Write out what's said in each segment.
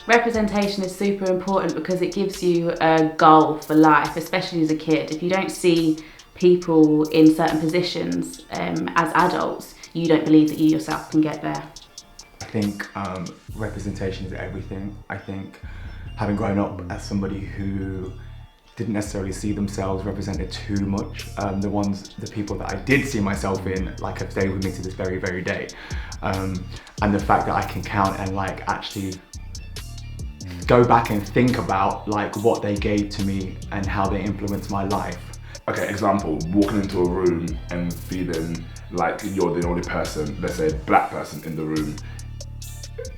Representation is super important because it gives you a goal for life, especially as a kid. If you don't see people in certain positions as adults, you don't believe that you yourself can get there. I think representation is everything. I think having grown up as somebody who didn't necessarily see themselves represented too much, the people that I did see myself in, like, have stayed with me to this very, very day. And the fact that I can count and like actually go back and think about like what they gave to me and how they influenced my life. Okay, example, walking into a room and feeling like you're the only person, let's say black person in the room,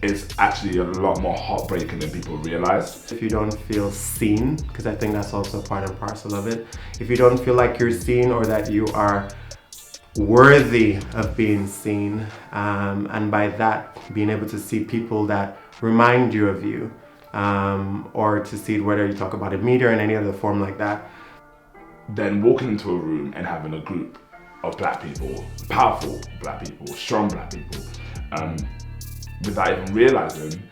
is actually a lot more heartbreaking than people realize. If you don't feel seen, because I think that's also part and parcel of it, if you don't feel like you're seen or that you are worthy of being seen, and by that being able to see people that remind you of you, or to see whether you talk about it media or in any other form like that. Then walking into a room and having a group of black people, powerful black people, strong black people, without even realizing,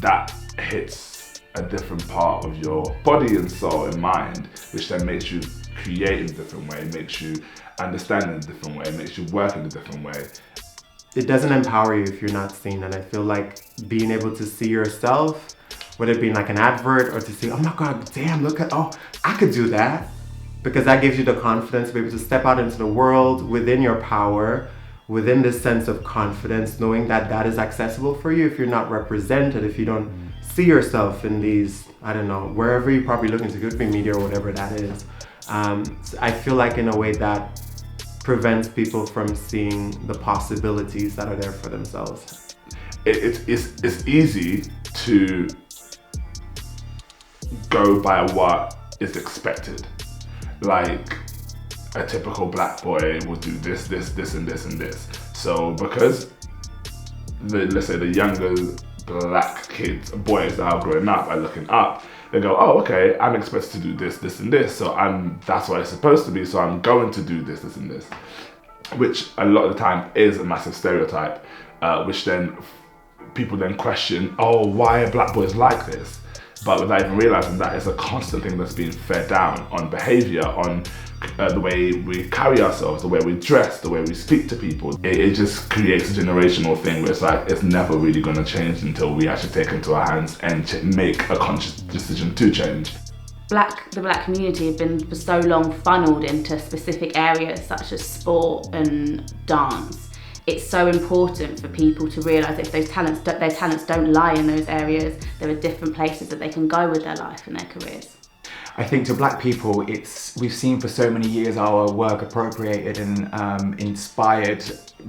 that hits a different part of your body and soul and mind, which then makes you create in a different way, makes you understand in a different way, makes you work in a different way. It doesn't empower you if you're not seen, and I feel like being able to see yourself, whether it be like an advert or to see, oh my God, damn, look at, oh, I could do that. Because that gives you the confidence to be able to step out into the world within your power, within this sense of confidence, knowing that that is accessible for you if you're not represented, if you don't see yourself in these, I don't know, wherever you're probably looking to, could be media or whatever that is. So I feel like in a way that prevents people from seeing the possibilities that are there for themselves. It's easy to go by what is expected. Like, a typical black boy will do this, this, this, and this, and this. So because let's say the younger black kids, boys that are growing up are looking up, they go, oh, okay, I'm expected to do this, this, and this. So that's what it's supposed to be. So I'm going to do this, this, and this, which a lot of the time is a massive stereotype, which then people then question, oh, why are black boys like this? But without even realizing that it's a constant thing that's being fed down on behavior, on the way we carry ourselves, the way we dress, the way we speak to people. It just creates a generational thing where it's like, it's never really going to change until we actually take it into our hands and make a conscious decision to change. The black community have been for so long funneled into specific areas such as sport and dance. It's so important for people to realise that if their talents don't lie in those areas, there are different places that they can go with their life and their careers. I think to black people, we've seen for so many years our work appropriated and inspired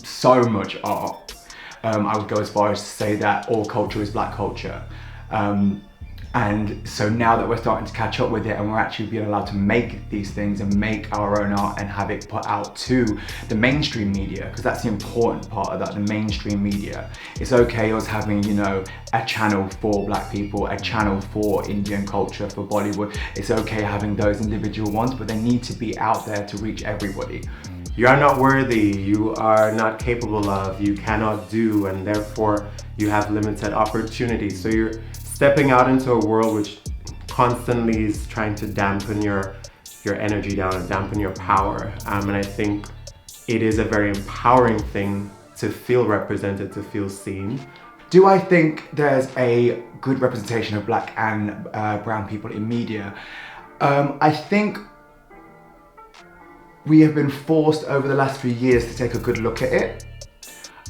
so much art. I would go as far as to say that all culture is black culture. And so now that we're starting to catch up with it and we're actually being allowed to make these things and make our own art and have it put out to the mainstream media, because that's the important part of that, the mainstream media. It's okay us having, you know, a channel for black people, a channel for Indian culture, for Bollywood. It's okay having those individual ones, but they need to be out there to reach everybody. You are not worthy, you are not capable of, you cannot do, and therefore you have limited opportunities. So you're stepping out into a world which constantly is trying to dampen your energy down and dampen your power. And I think it is a very empowering thing to feel represented, to feel seen. Do I think there's a good representation of black and brown people in media? I think we have been forced over the last few years to take a good look at it.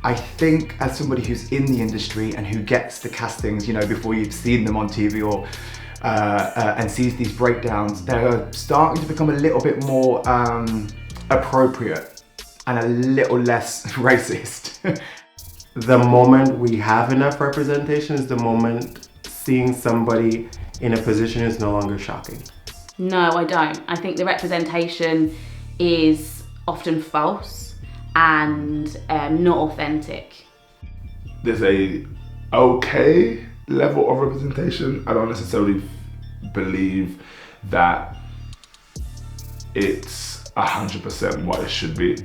I think as somebody who's in the industry and who gets the castings, you know, before you've seen them on TV or and sees these breakdowns, they're starting to become a little bit more appropriate and a little less racist. The moment we have enough representation is the moment seeing somebody in a position is no longer shocking. No, I don't. I think the representation is often false and not authentic. There's a okay level of representation. I don't necessarily believe that it's 100% what it should be.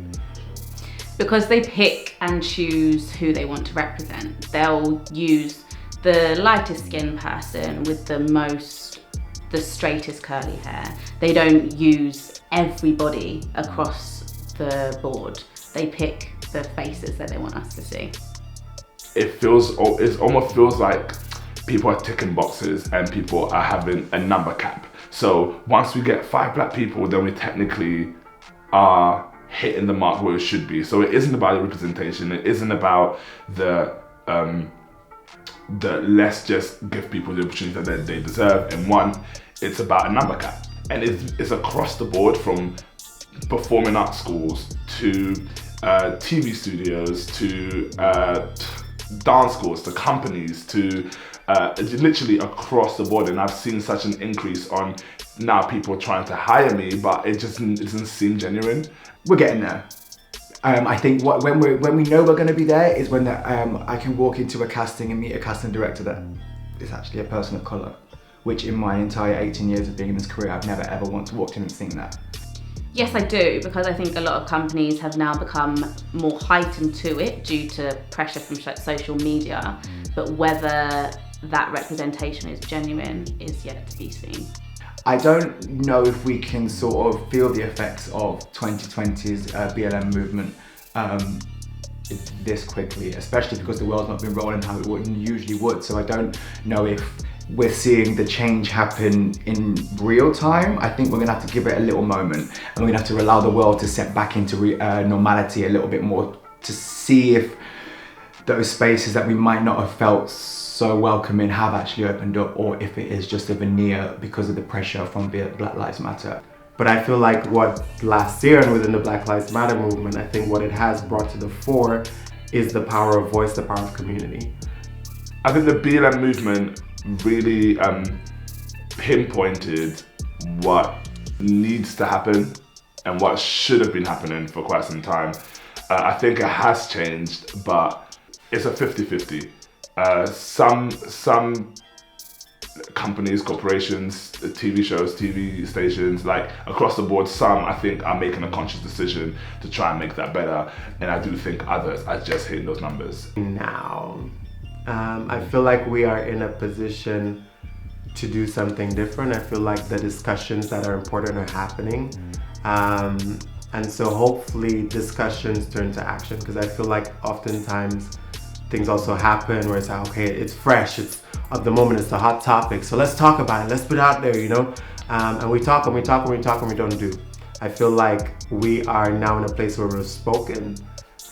Because they pick and choose who they want to represent. They'll use the lightest skinned person with the straightest curly hair. They don't use everybody across the board. They pick the faces that they want us to see. It almost feels like people are ticking boxes and people are having a number cap. So once we get 5 black people, then we technically are hitting the mark where it should be. So it isn't about the representation. It isn't about the let's just give people the opportunity that they deserve. And one, it's about a number cap. And it's across the board, from performing arts schools to TV studios to dance schools to companies to literally across the board. And I've seen such an increase on now people trying to hire me, but it doesn't seem genuine. We're getting there. I think when we know we're going to be there is when I can walk into a casting and meet a casting director that is actually a person of colour, which in my entire 18 years of being in this career, I've never ever once walked in and seen that. Yes, I do, because I think a lot of companies have now become more heightened to it due to pressure from social media, but whether that representation is genuine is yet to be seen. I don't know if we can sort of feel the effects of 2020's BLM movement this quickly, especially because the world's not been rolling how it usually would. So I don't know if we're seeing the change happen in real time. I think we're gonna have to give it a little moment, and we're gonna have to allow the world to set back into normality a little bit more to see if those spaces that we might not have felt so welcoming have actually opened up, or if it is just a veneer because of the pressure from Black Lives Matter. But I feel like what last year and within the Black Lives Matter movement, I think what it has brought to the fore is the power of voice, the power of community. I think the BLM movement really pinpointed what needs to happen and what should have been happening for quite some time. I think it has changed, but it's a 50-50. Some companies, corporations, TV shows, TV stations, like across the board, some I think are making a conscious decision to try and make that better, and I do think others are just hitting those numbers. Now, I feel like we are in a position to do something different. I feel like the discussions that are important are happening. And so hopefully discussions turn to action, because I feel like oftentimes things also happen where it's like, okay, it's fresh, it's of the moment, it's the hot topic, so let's talk about it, let's put it out there, you know? And we talk and we talk and we talk and we don't do. I feel like we are now in a place where we've spoken,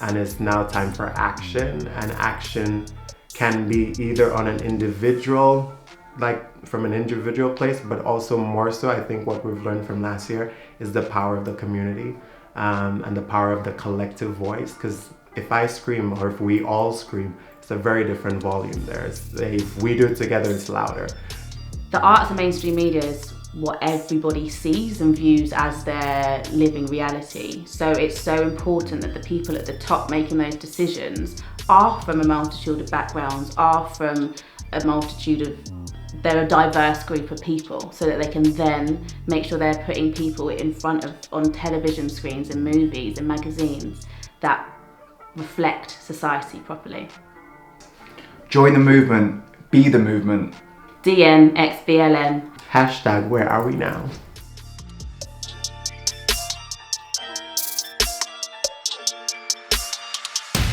and it's now time for action, and action can be either on an individual, like from an individual place, but also more so, I think what we've learned from last year is the power of the community and the power of the collective voice. Because if I scream, or if we all scream, it's a very different volume there. If we do it together, it's louder. The arts and mainstream media is what everybody sees and views as their living reality. So it's so important that the people at the top making those decisions are from a multitude of backgrounds, are from they're a diverse group of people, so that they can then make sure they're putting people in front of, on television screens and movies and magazines that reflect society properly. Join the movement, be the movement. DNXBLM. # where are we now?